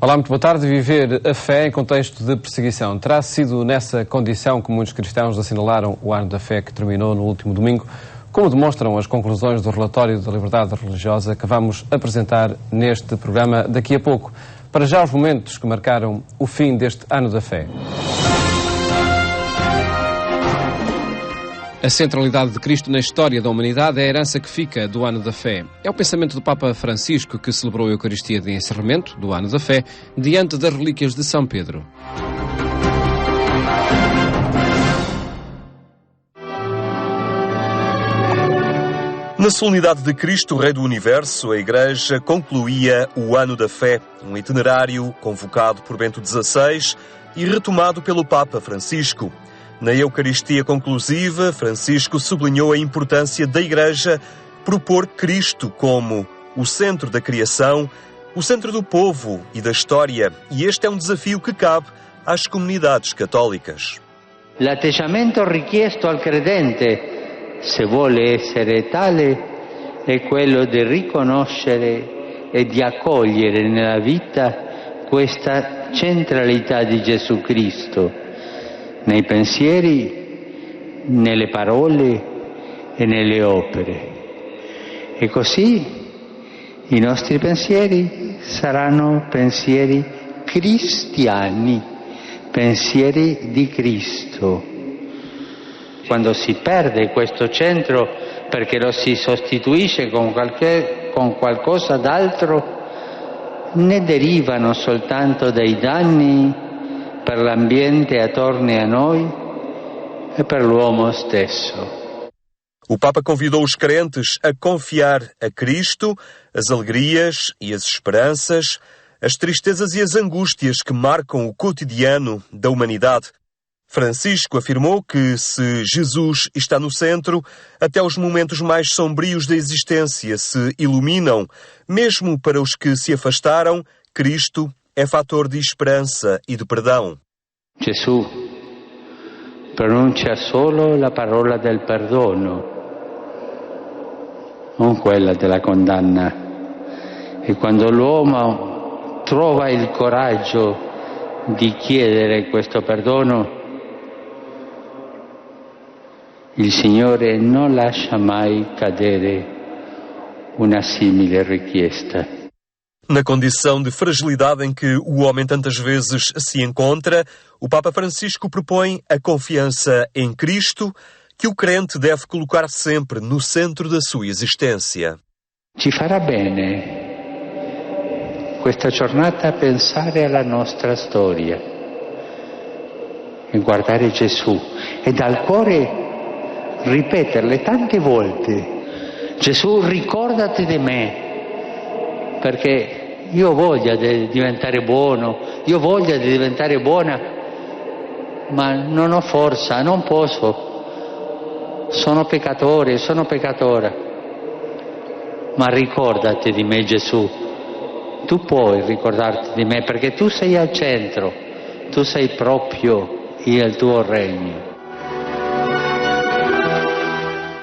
Olá, muito boa tarde. Viver a fé em contexto de perseguição. Terá sido nessa condição que muitos cristãos assinalaram o ano da fé que terminou no último domingo, como demonstram as conclusões do relatório da liberdade religiosa que vamos apresentar neste programa daqui a pouco. Para já os momentos que marcaram o fim deste ano da fé. A centralidade de Cristo na história da humanidade é a herança que fica do Ano da Fé. É o pensamento do Papa Francisco, que celebrou a Eucaristia de encerramento do Ano da Fé diante das relíquias de São Pedro. Na solenidade de Cristo, Rei do Universo, a Igreja concluía o Ano da Fé, um itinerário convocado por Bento XVI e retomado pelo Papa Francisco. Na Eucaristia conclusiva, Francisco sublinhou a importância da Igreja propor Cristo como o centro da criação, o centro do povo e da história, e este é um desafio que cabe às comunidades católicas. L'atteggiamento richiesto al credente, se vuole essere tale, è quello di riconoscere e di accogliere nella vita questa centralità di Gesù Cristo, nei pensieri, nelle parole e nelle opere. E così i nostri pensieri saranno pensieri cristiani, pensieri di Cristo. Quando si perde questo centro perché lo si sostituisce con qualcosa d'altro, ne derivano soltanto dei danni per l'ambiente attorno a noi e per l'uomo stesso. O Papa convidou os crentes a confiar a Cristo as alegrias e as esperanças, as tristezas e as angústias que marcam o cotidiano da humanidade. Francisco afirmou que, se Jesus está no centro, até os momentos mais sombrios da existência se iluminam. Mesmo para os que se afastaram, Cristo é fator de esperança e de perdão. Gesù pronuncia solo la parola del perdono, non quella della condanna. E quando l'uomo trova il coraggio di chiedere questo perdono, il Signore non lascia mai cadere una simile richiesta. Na condição de fragilidade em que o homem tantas vezes se encontra, o Papa Francisco propõe a confiança em Cristo, que o crente deve colocar sempre no centro da sua existência. Ci farà bene questa giornata pensare alla nostra storia e guardare Gesù e dal cuore ripeterle tante volte: Gesù, ricordati di me. Perché io ho voglia di diventare buono, io ho voglia di diventare buona, ma non ho forza, non posso. Sono peccatore, sono peccatora. Ma ricordati di me, Gesù. Tu puoi ricordarti di me perché tu sei al centro, tu sei proprio il tuo regno.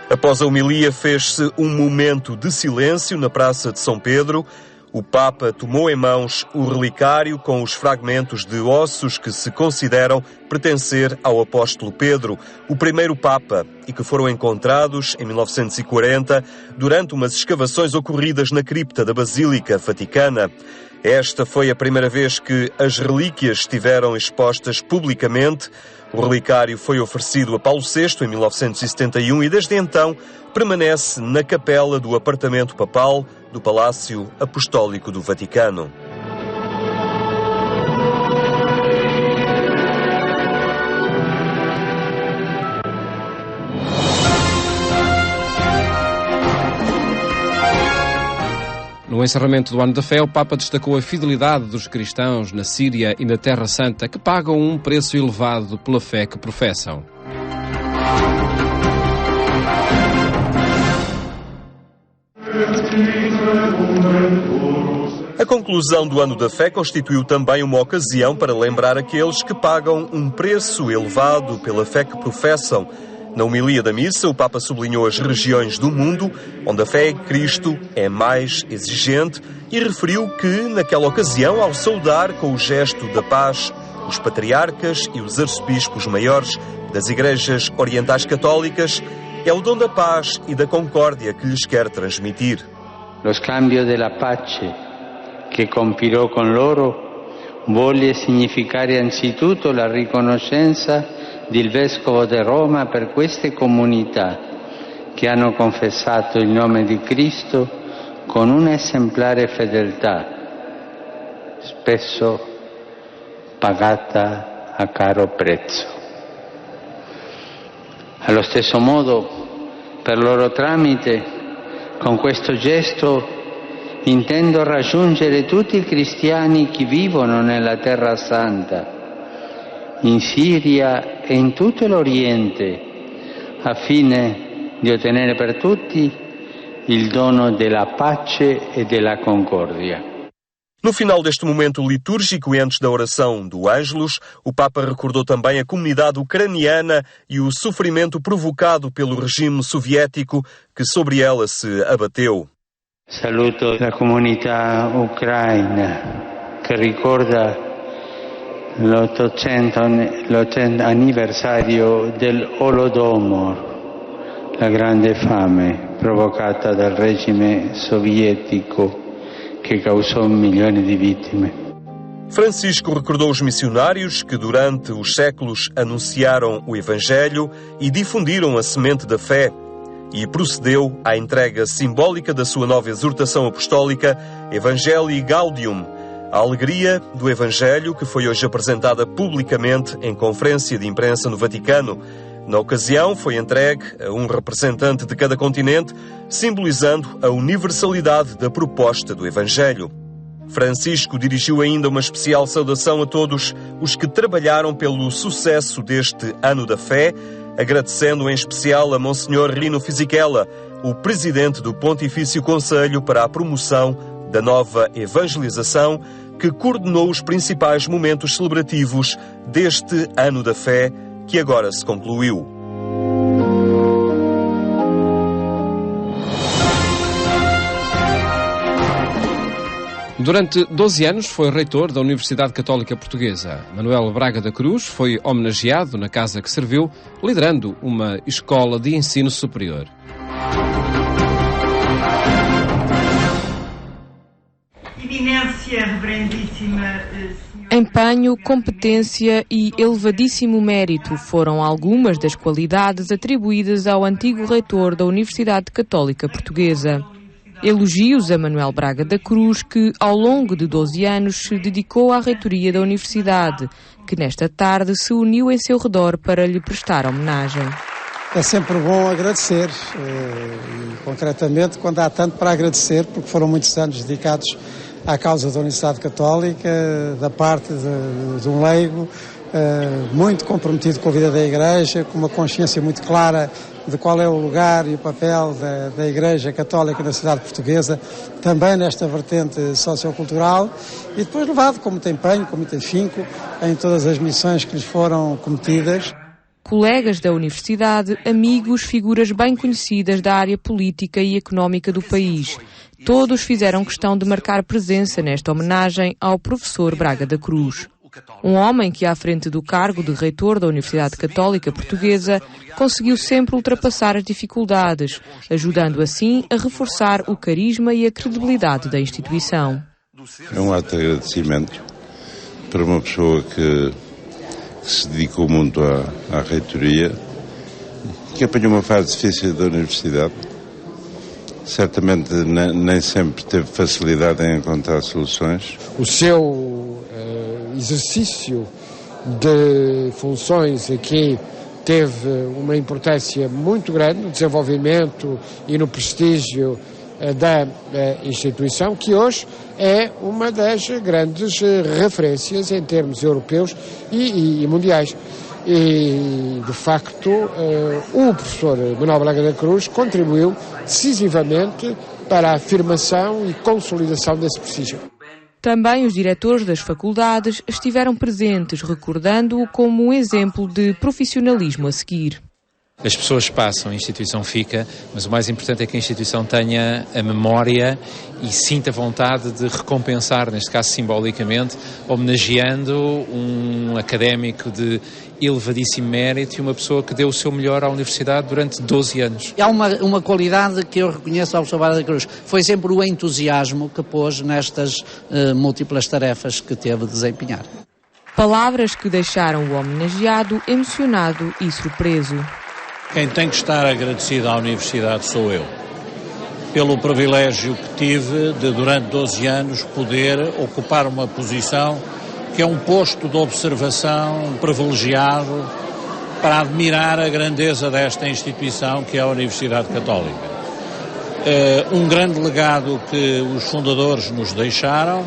Após a homilia, fez-se um momento de silêncio na Praça de São Pedro. O Papa tomou em mãos o relicário com os fragmentos de ossos que se consideram pertencer ao apóstolo Pedro, o primeiro Papa, e que foram encontrados em 1940 durante umas escavações ocorridas na cripta da Basílica Vaticana. Esta foi a primeira vez que as relíquias estiveram expostas publicamente. O relicário foi oferecido a Paulo VI em 1971 e desde então permanece na capela do apartamento papal do Palácio Apostólico do Vaticano. No encerramento do Ano da Fé, o Papa destacou a fidelidade dos cristãos na Síria e na Terra Santa, que pagam um preço elevado pela fé que professam. A conclusão do Ano da Fé constituiu também uma ocasião para lembrar aqueles que pagam um preço elevado pela fé que professam. Na homilia da missa, o Papa sublinhou as regiões do mundo onde a fé em Cristo é mais exigente e referiu que, naquela ocasião, ao saudar com o gesto da paz os patriarcas e os arcebispos maiores das igrejas orientais católicas, é o dom da paz e da concórdia que lhes quer transmitir. Lo scambio della pace che compirò con loro vuole significare anzitutto la riconoscenza del Vescovo di Roma per queste comunità che hanno confessato il nome di Cristo con un'esemplare fedeltà, spesso pagata a caro prezzo. Allo stesso modo, per loro tramite, con questo gesto intendo raggiungere tutti i cristiani che vivono nella Terra Santa, in Siria e in tutto l'Oriente, a fine di ottenere per tutti il dono della pace e della concordia. No final deste momento litúrgico e antes da oração do Ângelus, o Papa recordou também a comunidade ucraniana e o sofrimento provocado pelo regime soviético que sobre ela se abateu. Saluto la comunità ucraina che ricorda l'800 anniversario del Holodomor, la grande fame provocata dal regime sovietico que causou milhões de vítimas. Francisco recordou os missionários que durante os séculos anunciaram o Evangelho e difundiram a semente da fé e procedeu à entrega simbólica da sua nova exortação apostólica Evangelii Gaudium, a alegria do Evangelho, que foi hoje apresentada publicamente em conferência de imprensa no Vaticano. Na ocasião, foi entregue a um representante de cada continente, simbolizando a universalidade da proposta do Evangelho. Francisco dirigiu ainda uma especial saudação a todos os que trabalharam pelo sucesso deste Ano da Fé, agradecendo em especial a Monsenhor Rino Fisichella, o presidente do Pontifício Conselho para a Promoção da Nova Evangelização, que coordenou os principais momentos celebrativos deste Ano da Fé, que agora se concluiu. Durante 12 anos foi reitor da Universidade Católica Portuguesa. Manuel Braga da Cruz foi homenageado na casa que serviu, liderando uma escola de ensino superior. Eminência, reverendíssima Empenho, competência e elevadíssimo mérito foram algumas das qualidades atribuídas ao antigo reitor da Universidade Católica Portuguesa. Elogios a Manuel Braga da Cruz, que ao longo de 12 anos se dedicou à reitoria da Universidade, que nesta tarde se uniu em seu redor para lhe prestar homenagem. É sempre bom agradecer, e concretamente quando há tanto para agradecer, porque foram muitos anos dedicados à causa da Universidade Católica, da parte de um leigo, muito comprometido com a vida da Igreja, com uma consciência muito clara de qual é o lugar e o papel da Igreja Católica na sociedade portuguesa, também nesta vertente sociocultural, e depois levado com muito empenho, com muito afinco, em todas as missões que lhes foram cometidas. Colegas da universidade, amigos, figuras bem conhecidas da área política e económica do país. Todos fizeram questão de marcar presença nesta homenagem ao professor Braga da Cruz. Um homem que, à frente do cargo de reitor da Universidade Católica Portuguesa, conseguiu sempre ultrapassar as dificuldades, ajudando assim a reforçar o carisma e a credibilidade da instituição. É um ato de agradecimento para uma pessoa que se dedicou muito à reitoria, que apanhou uma fase difícil da universidade. Certamente nem sempre teve facilidade em encontrar soluções. O seu exercício de funções aqui teve uma importância muito grande no desenvolvimento e no prestígio da instituição, que hoje é uma das grandes referências em termos europeus e mundiais. E, de facto, o professor Manuel Braga da Cruz contribuiu decisivamente para a afirmação e consolidação desse prestígio. Também os diretores das faculdades estiveram presentes, recordando-o como um exemplo de profissionalismo a seguir. As pessoas passam, a instituição fica, mas o mais importante é que a instituição tenha a memória e sinta vontade de recompensar, neste caso simbolicamente, homenageando um académico de elevadíssimo mérito e uma pessoa que deu o seu melhor à Universidade durante 12 anos. Há uma qualidade que eu reconheço ao professor Vara da Cruz, foi sempre o entusiasmo que pôs nestas múltiplas tarefas que teve de desempenhar. Palavras que deixaram o homenageado emocionado e surpreso. Quem tem que estar agradecido à Universidade sou eu, pelo privilégio que tive de, durante 12 anos, poder ocupar uma posição que é um posto de observação privilegiado para admirar a grandeza desta instituição que é a Universidade Católica. Um grande legado que os fundadores nos deixaram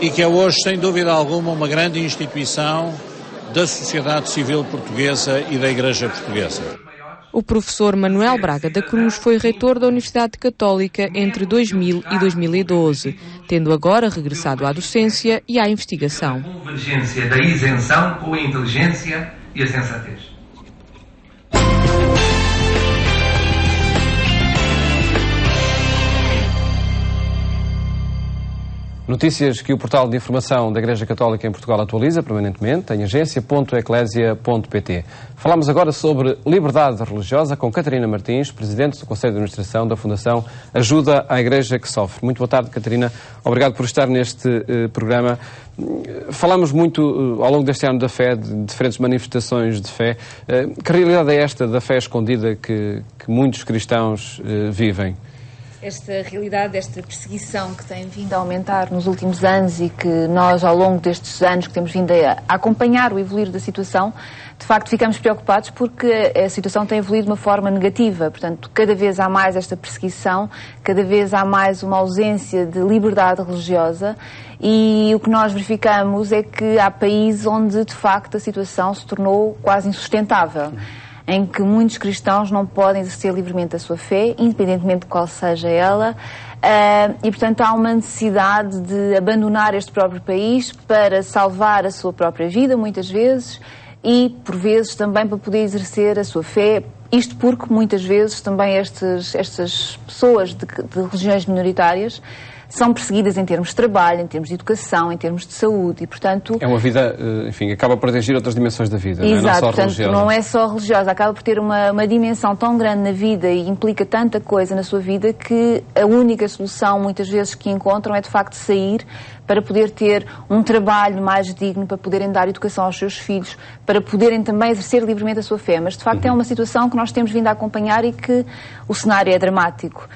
e que é hoje, sem dúvida alguma, uma grande instituição da sociedade civil portuguesa e da Igreja Portuguesa. O professor Manuel Braga da Cruz foi reitor da Universidade Católica entre 2000 e 2012, tendo agora regressado à docência e à investigação. A convergência da isenção com a inteligência e a sensatez. Notícias que o portal de informação da Igreja Católica em Portugal atualiza permanentemente em agência.eclesia.pt. Falamos agora sobre liberdade religiosa com Catarina Martins, Presidente do Conselho de Administração da Fundação Ajuda à Igreja que Sofre. Muito boa tarde, Catarina. Obrigado por estar neste programa. Falamos muito ao longo deste ano da fé, de diferentes manifestações de fé. Que realidade é esta da fé escondida que muitos cristãos vivem? Esta realidade, esta perseguição que tem vindo a aumentar nos últimos anos e que nós, ao longo destes anos que temos vindo a acompanhar o evoluir da situação, de facto ficamos preocupados porque a situação tem evoluído de uma forma negativa. Portanto, cada vez há mais esta perseguição, cada vez há mais uma ausência de liberdade religiosa e o que nós verificamos é que há países onde, de facto, a situação se tornou quase insustentável, em que muitos cristãos não podem exercer livremente a sua fé, independentemente de qual seja ela, e, portanto, há uma necessidade de abandonar este próprio país para salvar a sua própria vida, muitas vezes, e, por vezes, também para poder exercer a sua fé. Isto porque, muitas vezes, também estas pessoas de religiões minoritárias são perseguidas em termos de trabalho, em termos de educação, em termos de saúde e, portanto... É uma vida, enfim, acaba por atingir outras dimensões da vida, exato, não é? Não só portanto, religiosa. Não é só religiosa, acaba por ter uma dimensão tão grande na vida e implica tanta coisa na sua vida que a única solução, muitas vezes, que encontram é, de facto, sair para poder ter um trabalho mais digno, para poderem dar educação aos seus filhos, para poderem também exercer livremente a sua fé. Mas, de facto, é uma situação que nós temos vindo a acompanhar e que o cenário é dramático.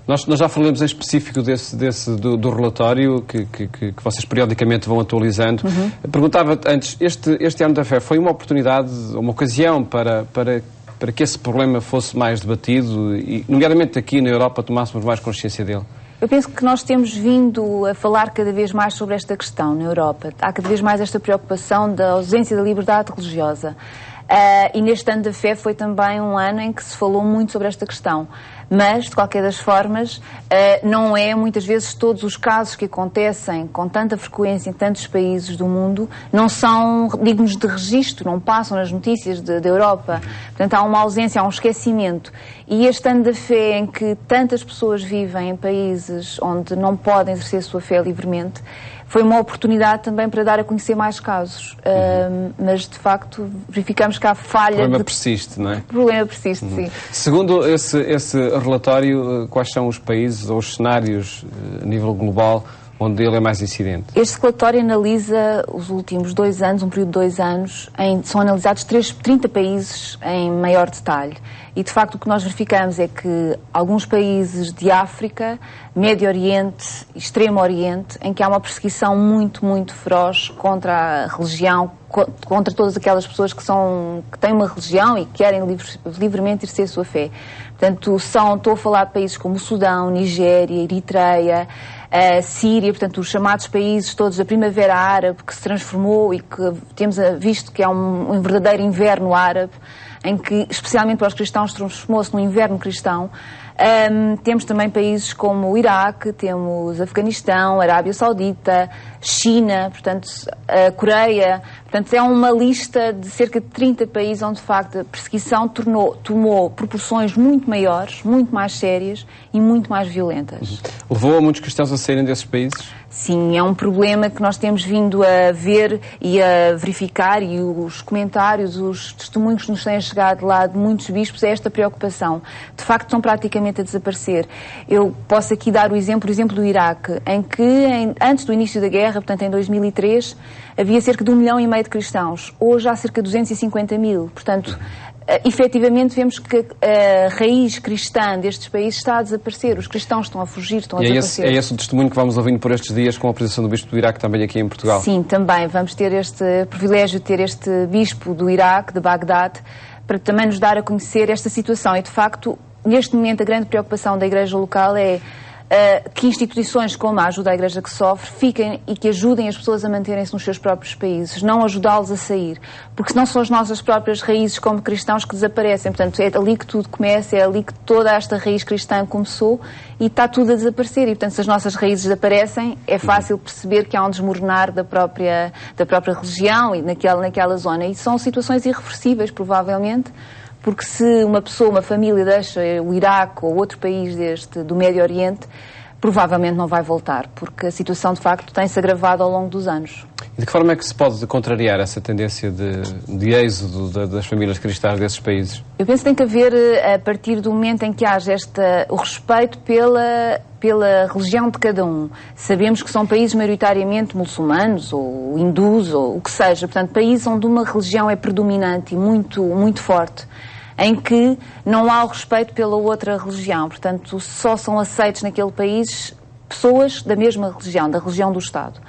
Nós já falamos em específico do relatório que vocês periodicamente vão atualizando. Perguntava antes, este ano da fé foi uma oportunidade, uma ocasião para que esse problema fosse mais debatido e, nomeadamente aqui na Europa, tomássemos mais consciência dele? Eu penso que nós temos vindo a falar cada vez mais sobre esta questão na Europa. Há cada vez mais esta preocupação da ausência da liberdade religiosa. E neste ano da fé foi também um ano em que se falou muito sobre esta questão. Mas, de qualquer das formas, não é muitas vezes todos os casos que acontecem com tanta frequência em tantos países do mundo não são dignos de registro, não passam nas notícias da Europa. Portanto, há uma ausência, há um esquecimento. E este ano da fé em que tantas pessoas vivem em países onde não podem exercer a sua fé livremente, foi uma oportunidade também para dar a conhecer mais casos. Mas, de facto, verificamos que há falha... O problema persiste, não é? O problema persiste, sim. Segundo esse relatório, quais são os países ou os cenários a nível global onde ele é mais incidente? Este relatório analisa os últimos 2 anos, um período de 2 anos, são analisados 30 países em maior detalhe. E, de facto, o que nós verificamos é que alguns países de África, Médio Oriente, Extremo Oriente, em que há uma perseguição muito, muito feroz contra a religião, contra todas aquelas pessoas que têm uma religião e querem livremente exercer a sua fé. Portanto, estou a falar de países como o Sudão, Nigéria, Eritreia, Síria, portanto, os chamados países todos da Primavera Árabe, que se transformou e que temos visto que é um verdadeiro inverno árabe, em que, especialmente para os cristãos, transformou-se num inverno cristão. Temos também países como o Iraque, temos Afeganistão, Arábia Saudita, China, portanto, a Coreia. Portanto, é uma lista de cerca de 30 países onde, de facto, a perseguição tomou proporções muito maiores, muito mais sérias e muito mais violentas. Levou a muitos cristãos a saírem desses países? Sim, é um problema que nós temos vindo a ver e a verificar, e os comentários, os testemunhos que nos têm chegado lá de muitos bispos, é esta preocupação. De facto, estão praticamente a desaparecer. Eu posso aqui dar o exemplo do Iraque, em que, antes do início da guerra, portanto em 2003, havia cerca de 1,5 milhão de cristãos. Hoje há cerca de 250 mil. Portanto, efetivamente vemos que a raiz cristã destes países está a desaparecer. Os cristãos estão a fugir, estão a desaparecer. É esse o testemunho que vamos ouvindo por estes dias com a presença do Bispo do Iraque também aqui em Portugal? Sim, também. Vamos ter este privilégio de ter este Bispo do Iraque, de Bagdade, para também nos dar a conhecer esta situação. E, de facto, neste momento, a grande preocupação da Igreja local é que instituições como a Ajuda à Igreja que Sofre fiquem e que ajudem as pessoas a manterem-se nos seus próprios países, não ajudá-los a sair, porque senão são as nossas próprias raízes como cristãos que desaparecem. Portanto, é ali que tudo começa, é ali que toda esta raiz cristã começou e está tudo a desaparecer. E, portanto, se as nossas raízes desaparecem, é fácil perceber que há um desmoronar da própria religião e naquela zona. E são situações irreversíveis, provavelmente, porque se uma pessoa, uma família deixa o Iraque ou outro país do Médio Oriente, provavelmente não vai voltar, porque a situação, de facto, tem-se agravado ao longo dos anos. E de que forma é que se pode contrariar essa tendência de êxodo das famílias cristãs desses países? Eu penso que tem que haver, a partir do momento em que haja o respeito pela religião de cada um. Sabemos que são países maioritariamente muçulmanos ou hindus ou o que seja. Portanto, países onde uma religião é predominante e muito, muito forte, em que não há o respeito pela outra religião. Portanto, só são aceitos naquele país pessoas da mesma religião, da religião do Estado.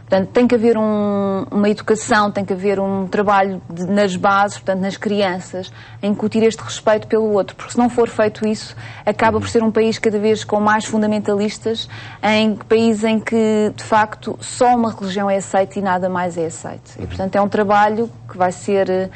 Portanto, tem que haver uma educação, tem que haver um trabalho nas bases, portanto, nas crianças, a incutir este respeito pelo outro. Porque se não for feito isso, acaba por ser um país cada vez com mais fundamentalistas, país em que, de facto, só uma religião é aceita e nada mais é aceito. E, portanto, é um trabalho que vai ser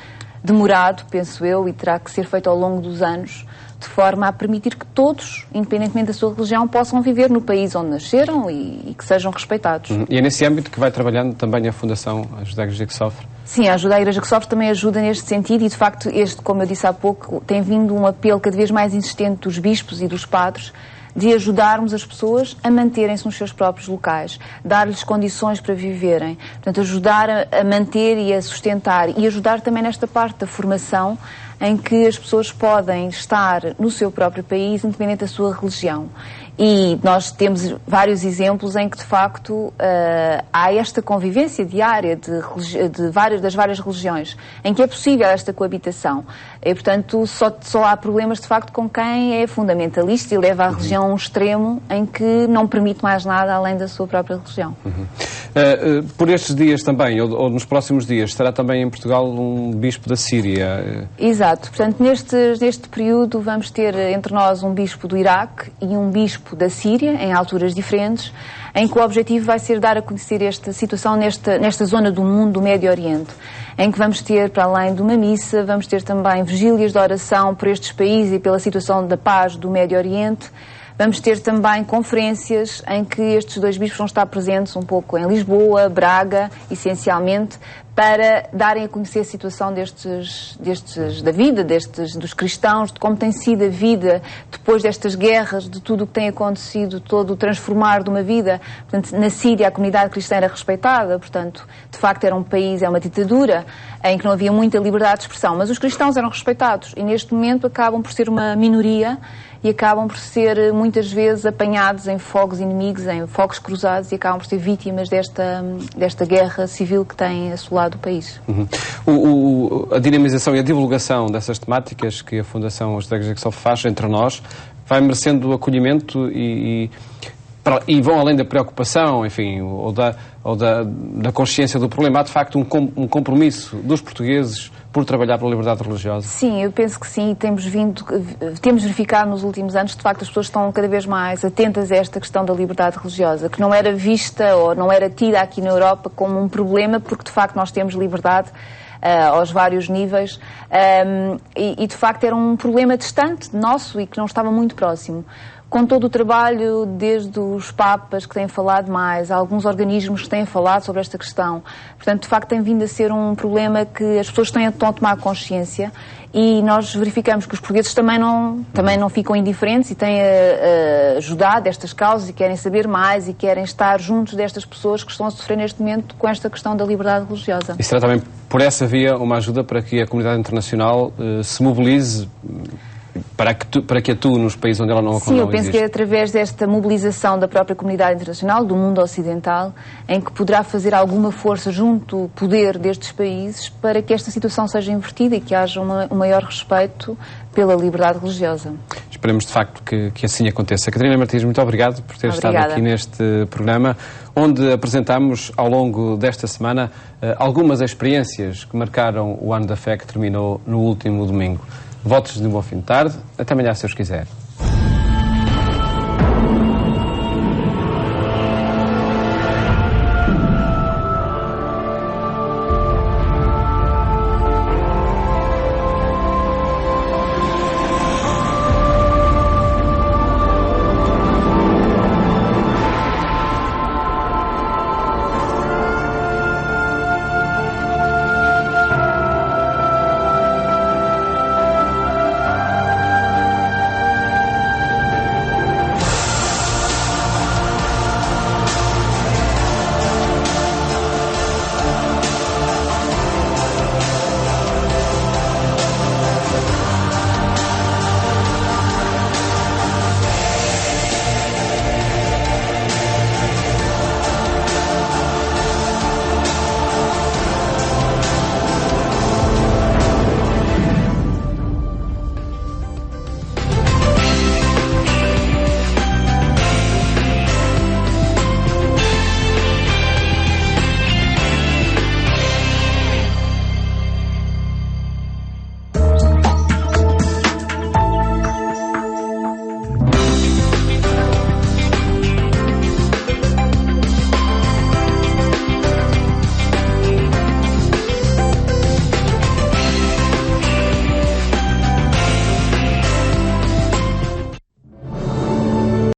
demorado, penso eu, e terá que ser feito ao longo dos anos, de forma a permitir que todos, independentemente da sua religião, possam viver no país onde nasceram e que sejam respeitados. E é nesse âmbito que vai trabalhando também a Fundação Ajuda à Igreja que Sofre? Sim, a Ajuda à Igreja que Sofre também ajuda neste sentido e, de facto, como eu disse há pouco, tem vindo um apelo cada vez mais insistente dos bispos e dos padres de ajudarmos as pessoas a manterem-se nos seus próprios locais, dar-lhes condições para viverem, portanto, ajudar a manter e a sustentar e ajudar também nesta parte da formação em que as pessoas podem estar no seu próprio país, independente da sua religião. E nós temos vários exemplos em que, de facto, há esta convivência diária das várias religiões, em que é possível esta coabitação. E, portanto, só há problemas, de facto, com quem é fundamentalista e leva a religião a um extremo em que não permite mais nada além da sua própria religião. Por estes dias também, ou nos próximos dias, estará também em Portugal um bispo da Síria? Exato. Portanto, neste período vamos ter entre nós um bispo do Iraque e um bispo da Síria, em alturas diferentes, em que o objetivo vai ser dar a conhecer esta situação nesta zona do mundo do Médio Oriente, em que vamos ter, para além de uma missa, vamos ter também vigílias de oração por estes países e pela situação da paz do Médio Oriente. Vamos ter também conferências em que estes dois bispos vão estar presentes um pouco em Lisboa, Braga, essencialmente, para darem a conhecer a situação da vida, dos cristãos, de como tem sido a vida depois destas guerras, de tudo o que tem acontecido, todo o transformar de uma vida. Portanto, na Síria a comunidade cristã era respeitada, portanto, de facto era um país, é uma ditadura, em que não havia muita liberdade de expressão, mas os cristãos eram respeitados e neste momento acabam por ser uma minoria e acabam por ser muitas vezes apanhados em fogos inimigos, em fogos cruzados e acabam por ser vítimas desta guerra civil que tem assolado o país. A dinamização e a divulgação dessas temáticas que a Fundação Ajuda à Igreja que Sofre faz entre nós vai merecendo acolhimento e vão além da preocupação, enfim, ou da consciência do problema. Há, de facto, um compromisso dos portugueses por trabalhar pela liberdade religiosa? Sim, eu penso que sim. Temos verificado nos últimos anos, de facto, as pessoas estão cada vez mais atentas a esta questão da liberdade religiosa, que não era vista ou não era tida aqui na Europa como um problema, porque, de facto, nós temos liberdade aos vários níveis e, de facto, era um problema distante nosso e que não estava muito próximo. com todo o trabalho, desde os Papas que têm falado mais, alguns organismos que têm falado sobre esta questão. Portanto, de facto, tem vindo a ser um problema que as pessoas estão a tomar consciência, e nós verificamos que os portugueses também não ficam indiferentes e têm ajudado estas causas e querem saber mais e querem estar juntos destas pessoas que estão a sofrer neste momento com esta questão da liberdade religiosa. E será também por essa via uma ajuda para que a comunidade internacional se mobilize para que atue nos países onde ela não existe? Sim, eu penso que é através desta mobilização da própria comunidade internacional, do mundo ocidental, em que poderá fazer alguma força junto ao poder destes países para que esta situação seja invertida e que haja um maior respeito pela liberdade religiosa. Esperemos de facto que assim aconteça. Catarina Martins, muito obrigado por ter estado aqui neste programa, onde apresentamos ao longo desta semana algumas experiências que marcaram o ano da fé que terminou no último domingo. Votos de um bom fim de tarde. Até amanhã, se Deus quiser.